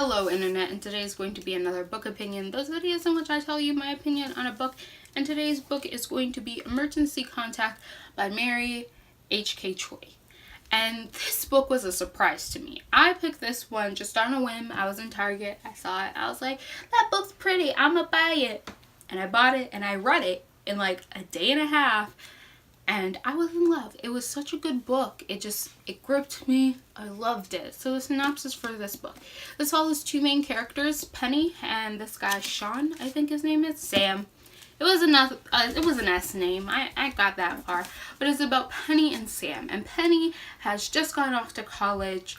Hello internet, and today is going to be another book opinion. Those videos in which I tell you my opinion on a book, and today's book is going to be Emergency Contact by Mary H.K. Choi. And this book was a surprise to me. I picked this one just on a whim. I was in Target, I saw it, I was like, that book's pretty, I'ma buy it. And I bought it and I read it in like a day and a half. And I was in love. It was such a good book. It gripped me. I loved it. So the synopsis for this book. This follows two main characters, Penny and this guy Sean, I think his name is, Sam. It was an S name. I got that far. But it's about Penny and Sam. And Penny has just gone off to college.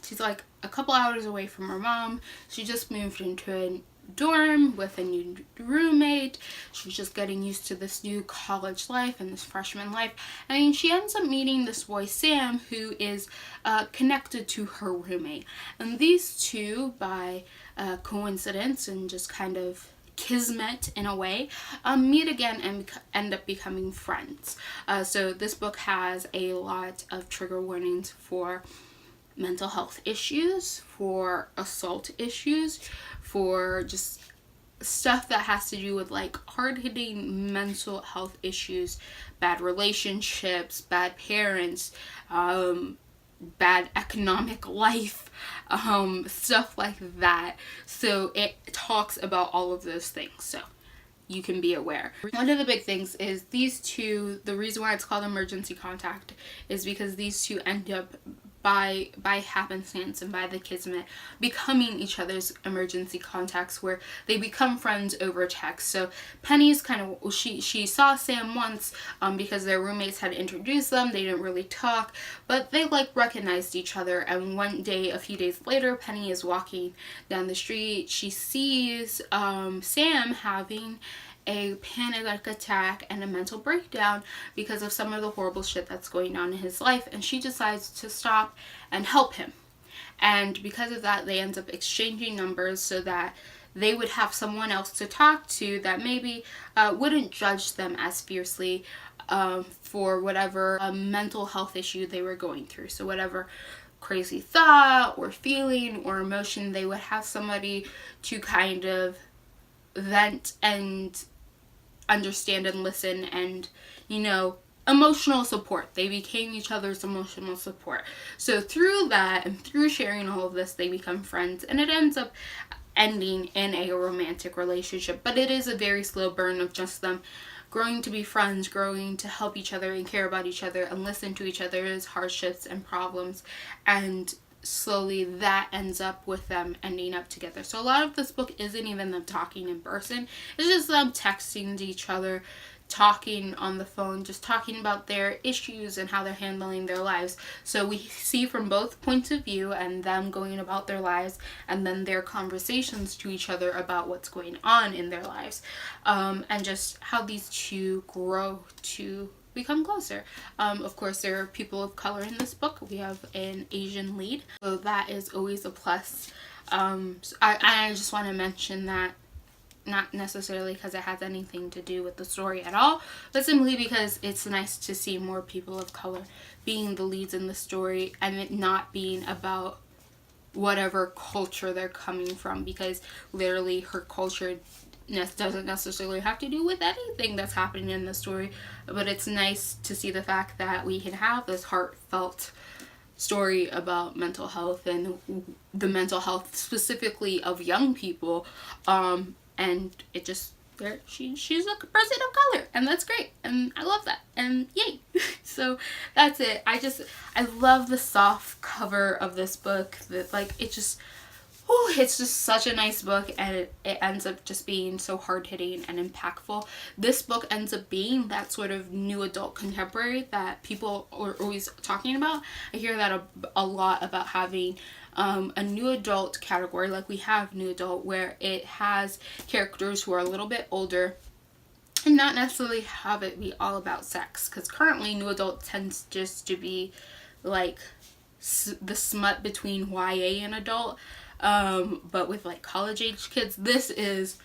She's like a couple hours away from her mom. She just moved into a dorm with a new roommate. She's just getting used to this new college life and this freshman life. I mean, she ends up meeting this boy Sam, who is connected to her roommate. And these two, by coincidence and just kind of kismet in a way, meet again and end up becoming friends. So this book has a lot of trigger warnings for mental health issues, for assault issues, for just stuff that has to do with like hard-hitting mental health issues, bad relationships, bad parents, bad economic life, stuff like that. So it talks about all of those things, so you can be aware. One of the big things is these two, the reason why it's called Emergency Contact is because these two end up by happenstance and by the kismet becoming each other's emergency contacts, where they become friends over text. So Penny's kind of, she saw Sam once because their roommates had introduced them. They didn't really talk, but they like recognized each other. And one day, a few days later, Penny is walking down the street. She sees Sam having a panic attack and a mental breakdown because of some of the horrible shit that's going on in his life, and she decides to stop and help him. And because of that, they end up exchanging numbers so that they would have someone else to talk to that maybe wouldn't judge them as fiercely for whatever mental health issue they were going through. So whatever crazy thought or feeling or emotion, they would have somebody to kind of vent and understand and listen, and emotional support. They became each other's emotional support. So through that and through sharing all of this, they become friends, and it ends up ending in a romantic relationship. But it is a very slow burn of just them growing to be friends, growing to help each other and care about each other and listen to each other's hardships and problems, and slowly that ends up with them ending up together. So a lot of this book isn't even them talking in person. It's just them texting to each other, talking on the phone, just talking about their issues and how they're handling their lives. So we see from both points of view, and them going about their lives, and then their conversations to each other about what's going on in their lives, and just how these two grow to become closer. Of course, there are people of color in this book. We have an Asian lead, so that is always a plus. So I just want to mention that, not necessarily because it has anything to do with the story at all, but simply because it's nice to see more people of color being the leads in the story, and it not being about whatever culture they're coming from, because literally her culture doesn't necessarily have to do with anything that's happening in the story. But it's nice to see the fact that we can have this heartfelt story about mental health and the mental health specifically of young people, and it just, she's a person of color, and that's great, and I love that, and yay. So that's it. I love the soft cover of this book, that it's just such a nice book, and it ends up just being so hard-hitting and impactful. This book ends up being that sort of new adult contemporary that people are always talking about. I hear that a lot about having a new adult category, like we have new adult, where it has characters who are a little bit older and not necessarily have it be all about sex, because currently new adult tends just to be like the smut between YA and adult. But with like college age kids, this is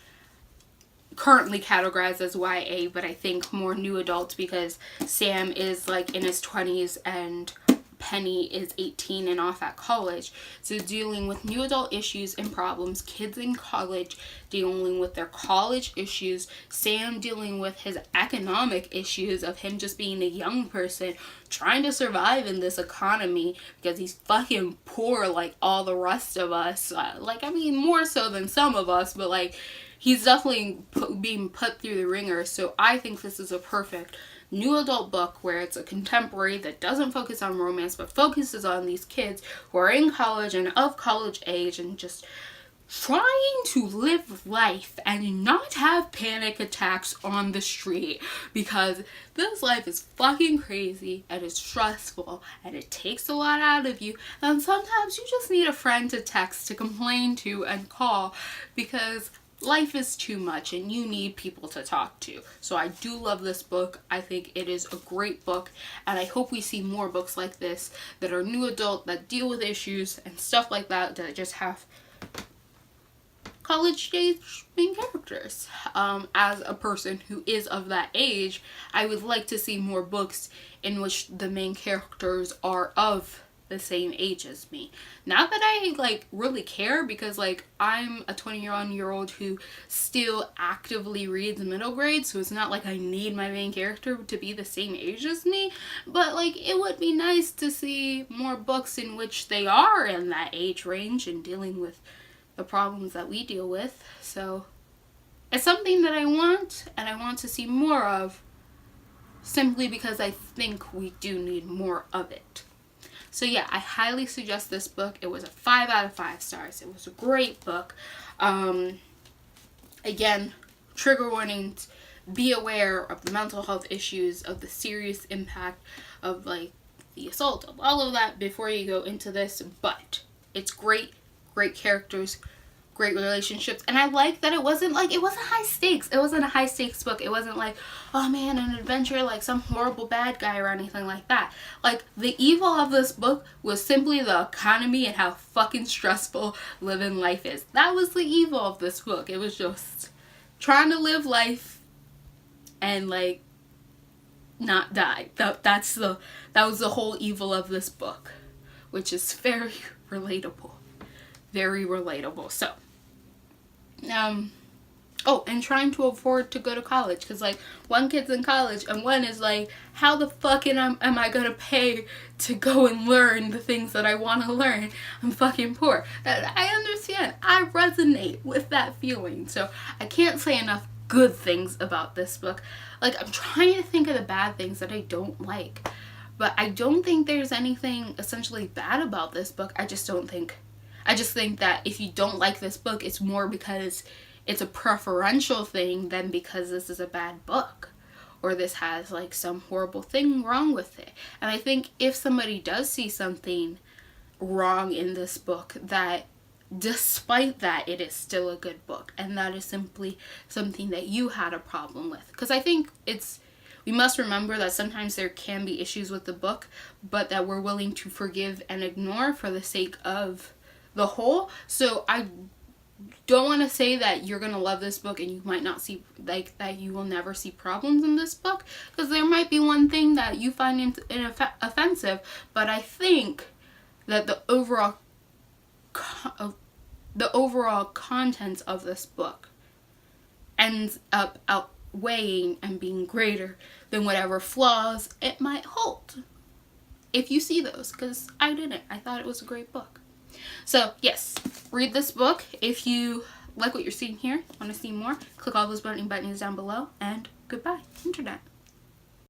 currently categorized as YA, but I think more new adult, because Sam is like in his 20s and Penny is 18 and off at college. So dealing with new adult issues and problems, kids in college dealing with their college issues, Sam dealing with his economic issues of him just being a young person trying to survive in this economy because he's fucking poor like all the rest of us. Like, I mean, more so than some of us, but like, he's definitely being put through the ringer. So I think this is a perfect new adult book where it's a contemporary that doesn't focus on romance but focuses on these kids who are in college and of college age and just trying to live life and not have panic attacks on the street, because this life is fucking crazy and it's stressful and it takes a lot out of you, and sometimes you just need a friend to text, to complain to, and call, because life is too much and you need people to talk to. So I do love this book. I think it is a great book, and I hope we see more books like this that are new adult, that deal with issues and stuff like that, that just have college age main characters. As a person who is of that age, I would like to see more books in which the main characters are of the same age as me. Not that I like really care, because like I'm a 21-year-old who still actively reads middle grade, so it's not like I need my main character to be the same age as me, but like it would be nice to see more books in which they are in that age range and dealing with the problems that we deal with. So it's something that I want, and I want to see more of, simply because I think we do need more of it. So yeah, I highly suggest this book. It was a 5 out of 5 stars. It was a great book. Again, trigger warnings. Be aware of the mental health issues, of the serious impact of like the assault, of all of that before you go into this. But it's great. Great characters, great relationships, and I like that it wasn't high stakes. It wasn't a high stakes book. It wasn't like, oh man, an adventure like some horrible bad guy or anything like that. Like, the evil of this book was simply the economy and how fucking stressful living life is. That was the evil of this book. It was just trying to live life and like not die. That was the whole evil of this book, which is very relatable. Very relatable. So, oh, and trying to afford to go to college, because like one kid's in college and one is like, how the fuck am I gonna pay to go and learn the things that I want to learn? I'm fucking poor. I understand. I resonate with that feeling. So I can't say enough good things about this book. Like, I'm trying to think of the bad things that I don't like, but I don't think there's anything essentially bad about this book. I just think that if you don't like this book, it's more because it's a preferential thing than because this is a bad book or this has like some horrible thing wrong with it. And I think if somebody does see something wrong in this book, that despite that, it is still a good book, and that is simply something that you had a problem with. Because I think we must remember that sometimes there can be issues with the book, but that we're willing to forgive and ignore for the sake of the whole. So I don't want to say that you're gonna love this book and you might not see, like, that you will never see problems in this book, because there might be one thing that you find offensive, but I think that the overall contents of this book ends up outweighing and being greater than whatever flaws it might hold, if you see those, because I didn't. I thought it was a great book. So yes, read this book. If you like what you're seeing here, want to see more, click all those buttons down below, and goodbye, internet.